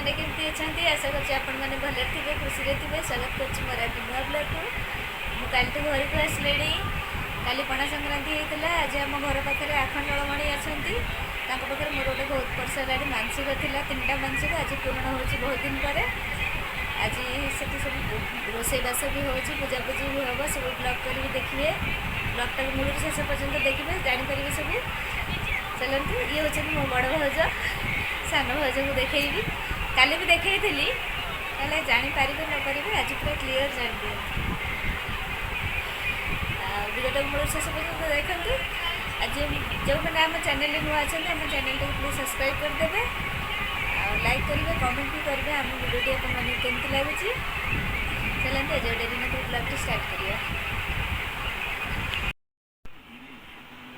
मैंने केमती अच्छा आशा करछि आपण मैंने भले थे खुशी थे स्वागत कर मराठी नुआ ब्लॉग को मुझे घर को आसले काली पणा संक्रांति होता आज आम घर पाखे आखंडलमणि अच्छा पाखे मोर गोटे बहुत वर्ष है मानसिक था 3टा मानसिक आज पूर्ण हो बहुत दिन पर आज से सब रोसईबास भी हो पूजापूजी भी हम सब ब्लॉग कर देखिए ब्लॉगटा मूल शेष पर्यटन देखिए जापर सब चलते ये हूँ मो बड़ भाज सान भाज को देखी काली भी देखी जापर नपारे आज पूरा क्लीयर जान दिए भिडियो मूल शेष पर्यटन देखते आज जो मैंने आम चैनल नुआ अच्छा आम चैनल को प्लीज सब्सक्राइब करदे लाइक करेंगे कमेंट भी करेंगे आम भिडियो आपको केमती लगुच चलते आज डेरी न ब्लॉग स्टार्ट करिए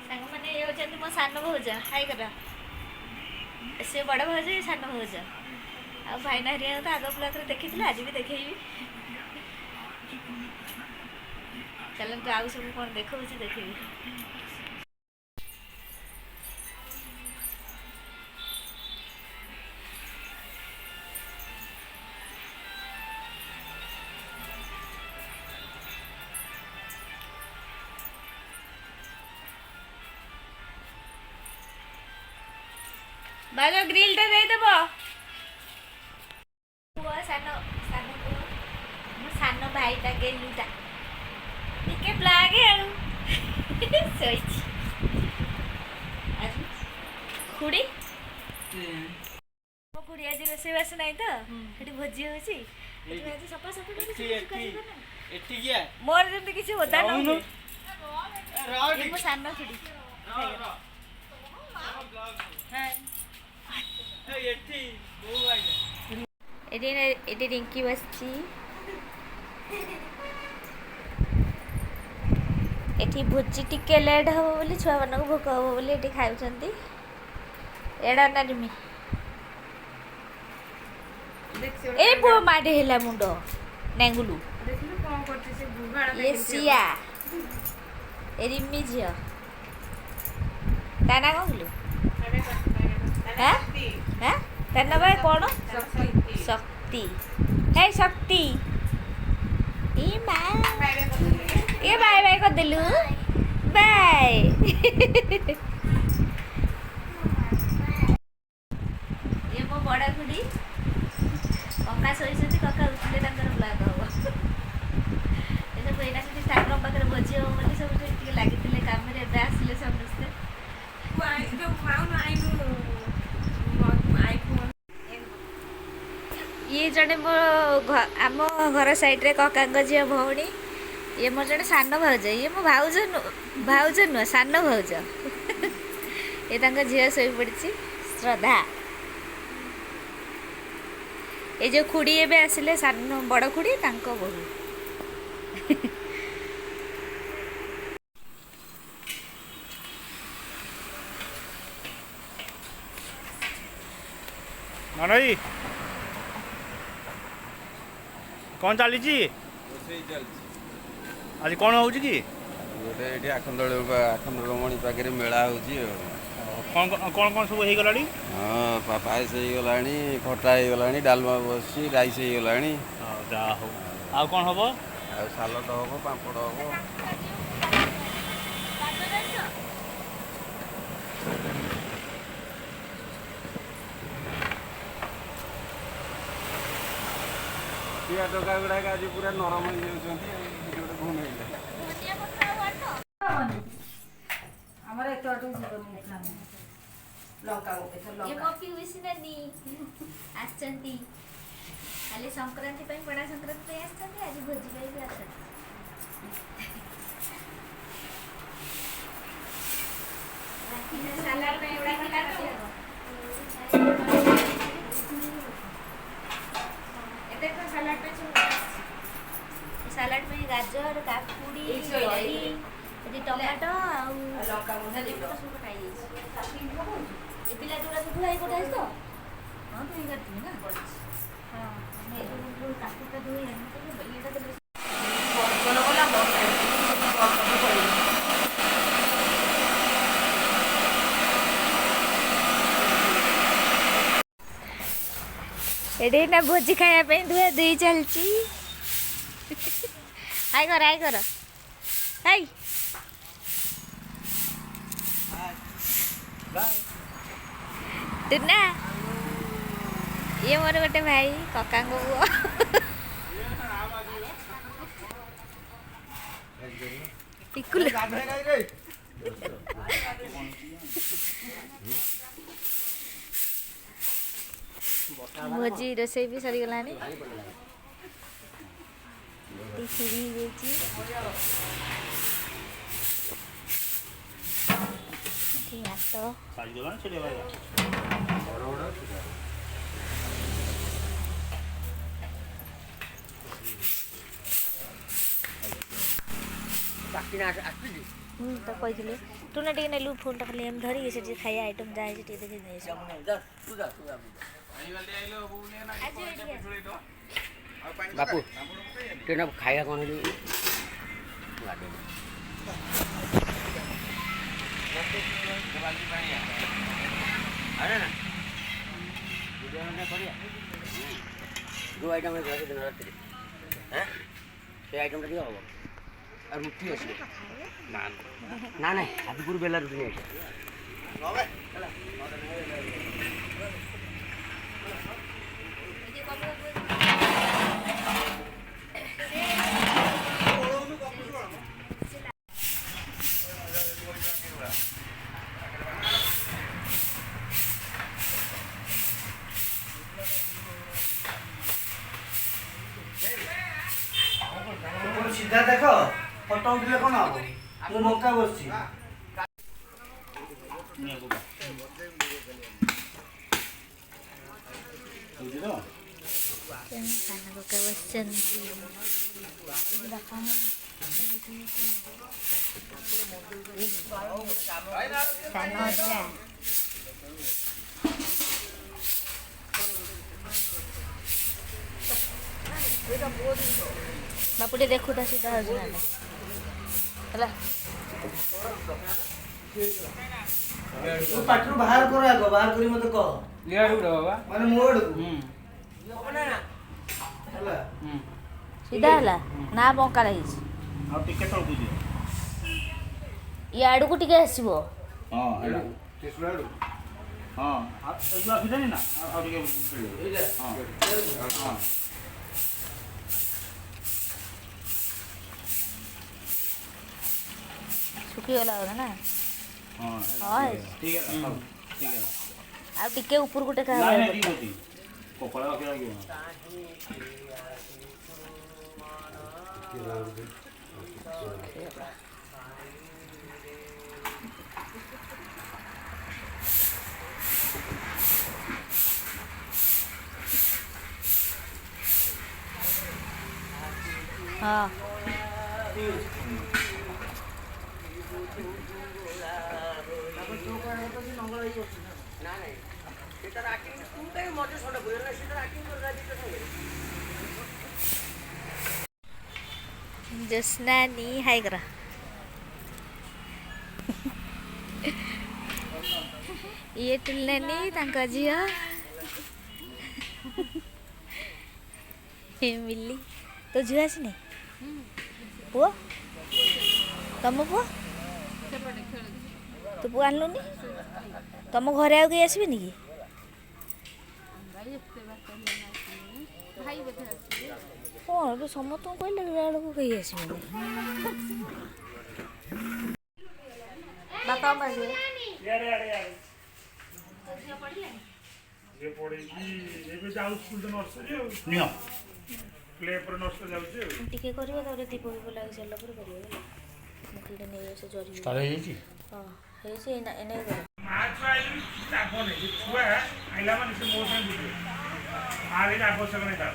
सांग मैंने ये होती मो सान भौज हाई कर सी बड़ भौज ये सान भौज आ भाईना हरिया तो आग ब्लॉग देखी आज भी देखी चलते आउ सब कौन देखा देखी बाजो ग्रिल टा दे देबो पुआ सानो सानो पुआ मो सानो भाईटा गेलुटा टिके ब्लागे आलु सोइच आज खुड़ी मो खुड़ी आज रोसेबास नहीं तो सेठी भोजी होची एठी आज सफा सफा एठी गया मोर जंती किछि होता न राउडी मो सानो खुड़ी हां एटी रिंकी बसची एटी भोजी टिके लेट हम बोली छुआ मन को भोक हम बोली एटी खाउछंती एडा नारिमी ए पो माडे हेला मुंडो नेंगुलू देखिलु कोन करते से गुगाड़ा ये सिया ए रिमी जिया ताना कहलु हां हां ताना भाई कोन शक्ति हे शक्ति ए मां ये बाय बाय कर दिलु बाय ये मो बड़ा खुडी कका सोईसती कका उठले तांकर ब्लॉग हो ए सब एना से ठाकुर पाखरे भोजी हो बोली सब टिके लागितिले काम रे बे आसिले समस्ते जो माउन आइबो आइफोन ये जड़े मो आम घर साइड रे कका झी भौणी ये मोर जड़े सान भाउज ये मो भाउज नुह सान भाउज ये झील शोई पड़ी श्रद्धा ये जो खुड़ी एबे आसिले सान बड़ खुड़ी तांको बहू मनोई कौन चली आज कौन हो गोटे ये आखंडलमणि पाखे मेला कौन कौन कौन सब हो गला हाँ पायस हो गला खटा हो गला डालमा बस राइस हो गला जा हो आ कौन हम आ सालड हम पापड़ हम पिया टका गुड़ा आज पूरा नरम हो गोटे घूमे हमर एतो अटो जीवन खाना लंका एतो ये लंका मो पिउसी नानी आछंती खाली संक्रांति पे बड़ा संक्रांति पे आछंती आज भोजी पे भी आछंती सलाड पे एवढा खाला एते तो सलाड पे सलाड में गाजर काकुड़ी दही टमाटो लंका मुंडा देबो सब खाई ए पिला जोड़ा सब खाई कोठाइस तो हां तो ये करती ना हां मैं जो काकुड़ा धोई है तो ये तो कोन कोला ଏଠି ନା ଭୋଜି ଖାଇବା ପାଇଁ ଧୁଆ ଧୁଇ ଚାଲିଛି। ହାଇ କର ହାଇ କର ହାଇ। ଟୁନା ଇଏ ମୋର ଗୋଟେ ଭାଇ କକାଙ୍କ ପୁଅ। ପିକୁଲ ଭୋଜି ରୋଷେଇ ବି ସରିଗଲାଣି। ଖିରି ହେଇଯାଇଛି। ଭାତ ତ କହିଥିଲି ଟୁନା ଟିକେ ନେଲୁ ଫୋନ୍ଟା ଖାଲି ଏମିତି ଧରିକି ସେଠି ଖାଇବା ଆଇଟମ୍ ଯାହା ହେଇଛି ଟିକେ ଦେଖି ନେଇ ବାପୁ ଟିକେ ଖାଇବା କ'ଣ ହେଲି ଯେଉଁ ଆଇଟମ୍ ଦିନ ରାତିରେ ସେ ଆଇଟମ୍ଟା ଟିକେ ହେବ। ଆଉ ରୁଟି ଅଛି ନା ନାଇଁ ଆଦିପୁର ବେଲା ରୁଟି ନେଇ ଆସିବା। सीधा देख फटो उठे कौन हम जो नौका बसची बापुटे देखु था सीधा हो जाना हला तू पाटरू बाहर कर आगो बाहर करी मते कह लियाडू बाबा माने मोड हला सीधा हला ना बंका रही ଆଉ ଟିକେ ତଳକୁ ଦିଅ। याडू को टिके आसीबो ହଁ ହେଲା ହଁ ଆଉ ଏ ଯୋଉ ଆସିଲାନି ନା ଆଉ ଟିକେ ହଁ ହଁ सुखी गला ना ହଁ हां ଠିକ ହେଲା ଠିକ ହେଲା। आ टिके ऊपर को टेका ନାଇଁ ନାଇଁ ଠିକ ଅଛି କପଡ଼ା ରଖିବା ଲାଗିବ। हां जसना नी हाय करा ये टुलनानी तांका झियो मिली तो झियो आसनी पुओ तम पुओ तू पुओ आनलुनी तम घरे आउ के आसबेनी कि कौन तो समस्त कहले बेलू कही आसबेनी बापा मागे ନିଅ ଟିକେ କରିବ ତାପରେ ଦୀପ ଫୀପ ଲାଗି ସାରିଲା ପରେ କରିବ ହେଲା ମୁଖିଟା ନେଇ ଆସ ଜରି ଷ୍ଟାର୍ଟ ହେଇଯାଇଛି। ହଁ ହେଇଛି ଏନେ କର ଆବଶ୍ୟକ ନାହିଁ ତାର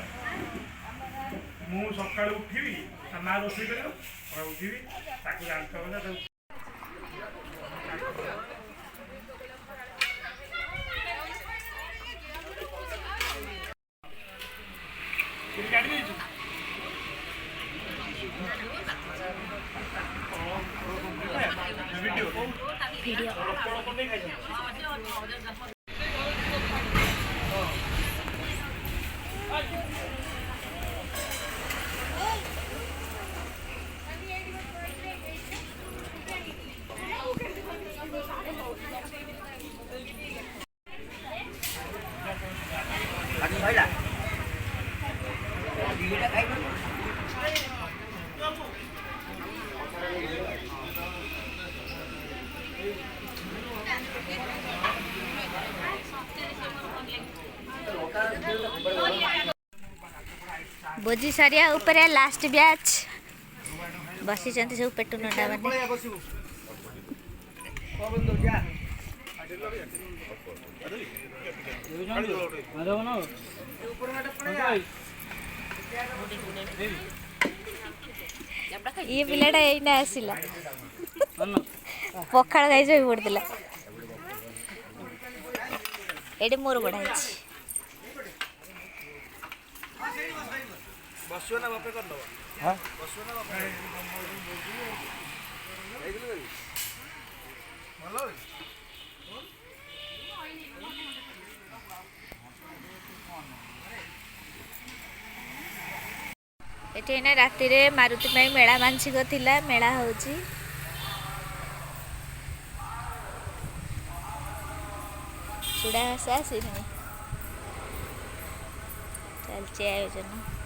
ମୁଁ ସକାଳୁ ଉଠିବି ତା ମା ରୋଷେଇ କରିବ ଉଠିବି ତାକୁ ଜାଣିତ ତାକୁ କାଟି ଦେଇଛୁ ଭିଡ଼ିଓ बोजी सरिया ऊपर लास्ट ब्याच बसी सब पेटु नंडा मैंने ये पिलाटा एइना आसिला पखाड़ खाई शोई पड़ता ये मोर बढ़ा एठी ना राति रे मारुति पाई मेला मानसिक थिला मेला होची चूड़ा से आसी नहीं चलचे आयोजन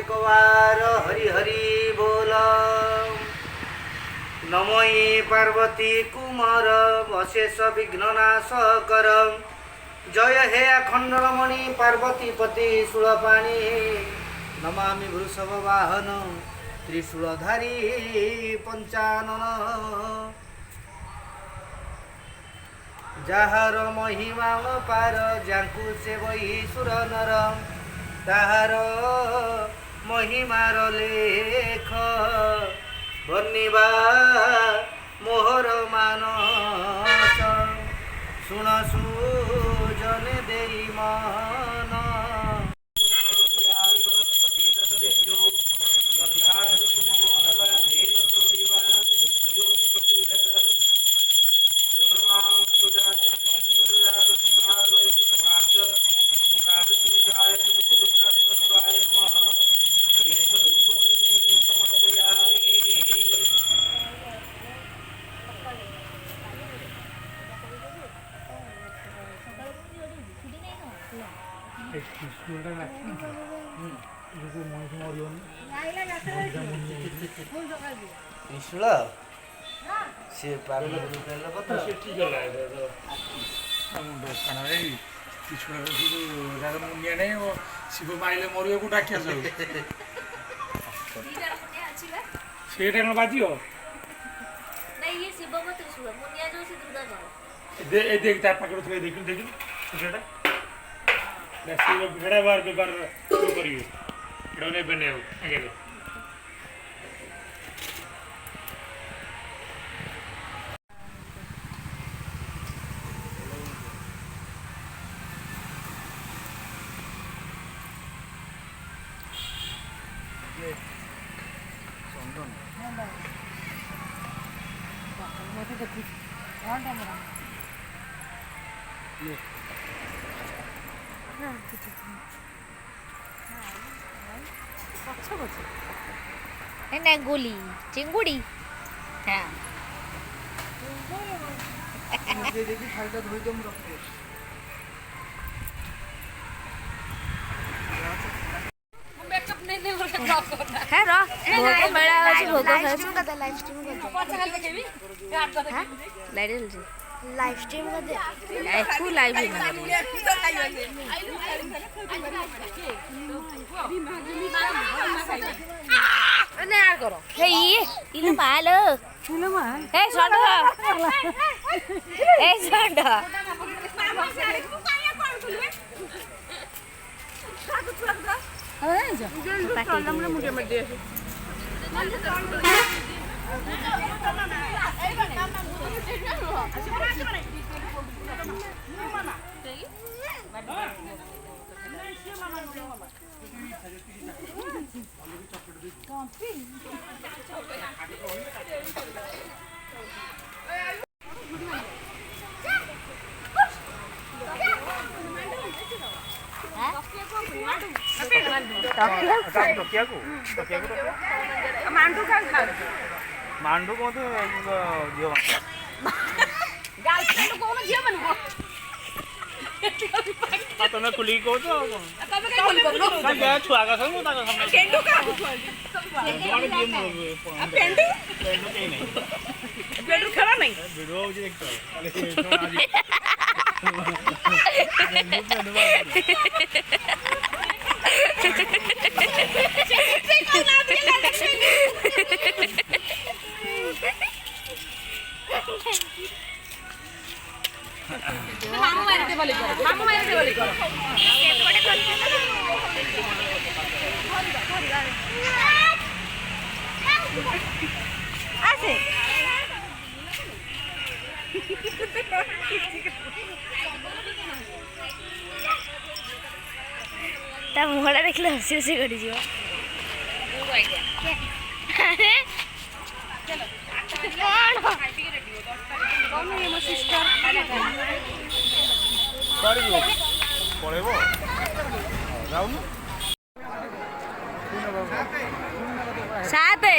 कवार हरि हरि बोल नमोई पार्वती कुमार अशेष विघ्ननाश कर जय हे अखंडरमणि पार्वती पति शूलपाणी नमामि वृषभ वाहन त्रिशूलधारी पंचानन जार महिमा पार जांकु से बही सुर नर ताहार महिमार लेख बर्णिबा मोहर मानस शुण सुजने देई मन निशुल से पार्वती तेल पत्र शिव माइले मरिया को डाकिया सब सेटा कौन बाजी हो नहीं ये शिव मत सुन मुनिया जो से दुर्गा जाओ देख तार पाकड़ थोड़े देखिन देखिन सेटा शिव भेड़ा बार बेबार तो करियो डोने बने हो आगे है ना गोली चिंगुड़ी हाँ देखी खालटा धोई दम रखते है रो भोग मेला अछि भोग लाइव स्ट्रीम कर दे फुल लाइव अने यार करो हे इले माल हे सड हे सड ତକିଆକୁ ମାଣ୍ଡୁ କାଁ ଖାଉ ମାଣ୍ଡୁ କୁହନ୍ତୁ ଝିଅ ଗାର୍ଲଫ୍ରେଣ୍ଡ କହୁନ ଝିଅ ମାନଙ୍କୁ ତମେ ଖୋଲିକି କହୁଛ ଆଉ କଣ ତମେ କାଇଁ ଖୋଲି କରୁନ ଛୁଆ କଥା ମୁଁ ତାଙ୍କ ସାମ୍ନାରେ ପେଣ୍ଡୁ କାହାକୁ କୁହନ୍ତି ପେଣ୍ଡୁ କେହି ନାହିଁ ପେଣ୍ଡୁ ଖେଳ ନାହିଁ ଭିଡ଼ିଓ ହେଉଛି ଦେଖିଛ ମାମୁ ମାରିଦେ ବୋଲି କର ମାମୁ ମାରିଦେ ବୋଲି କର ଆସେ ତା ମୁହଁଟା ଦେଖିଲେ ହସି ହସି ଗଡ଼ିଯିବ। ପଳେଇବ ଯାଉନୁ ସାତେ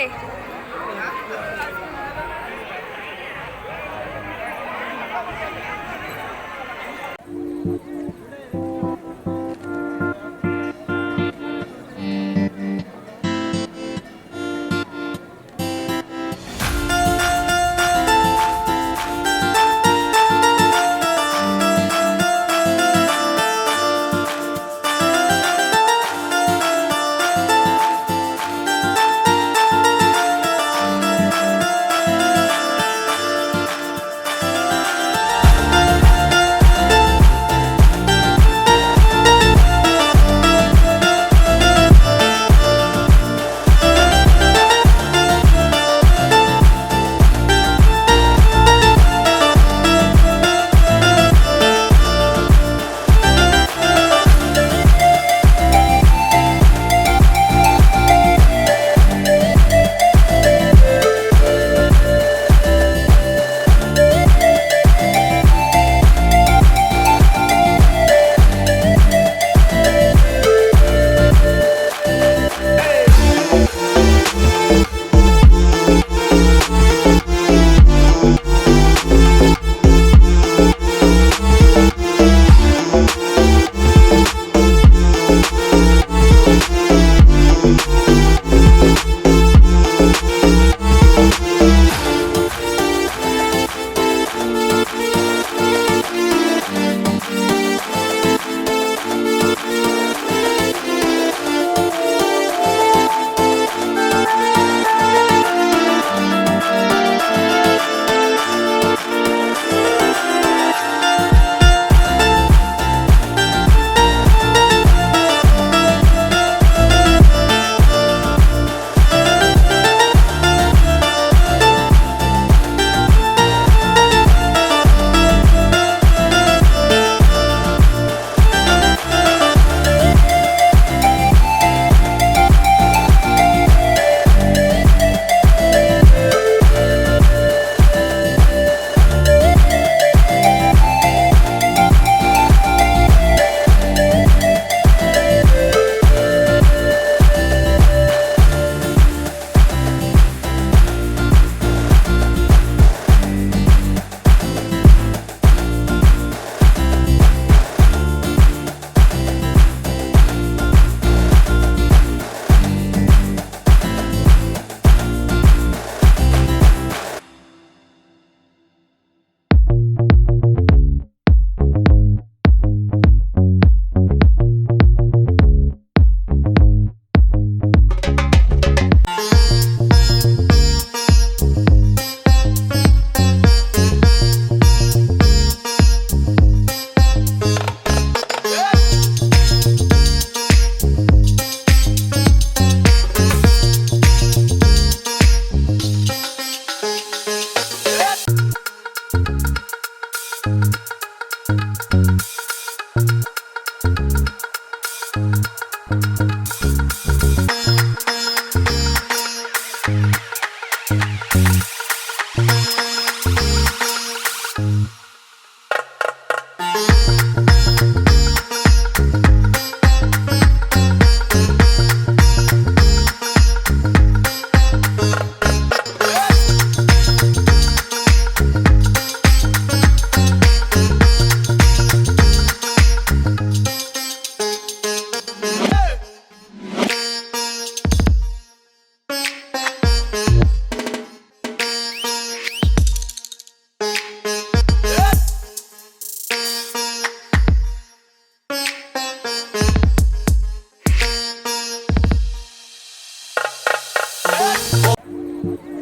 हाँ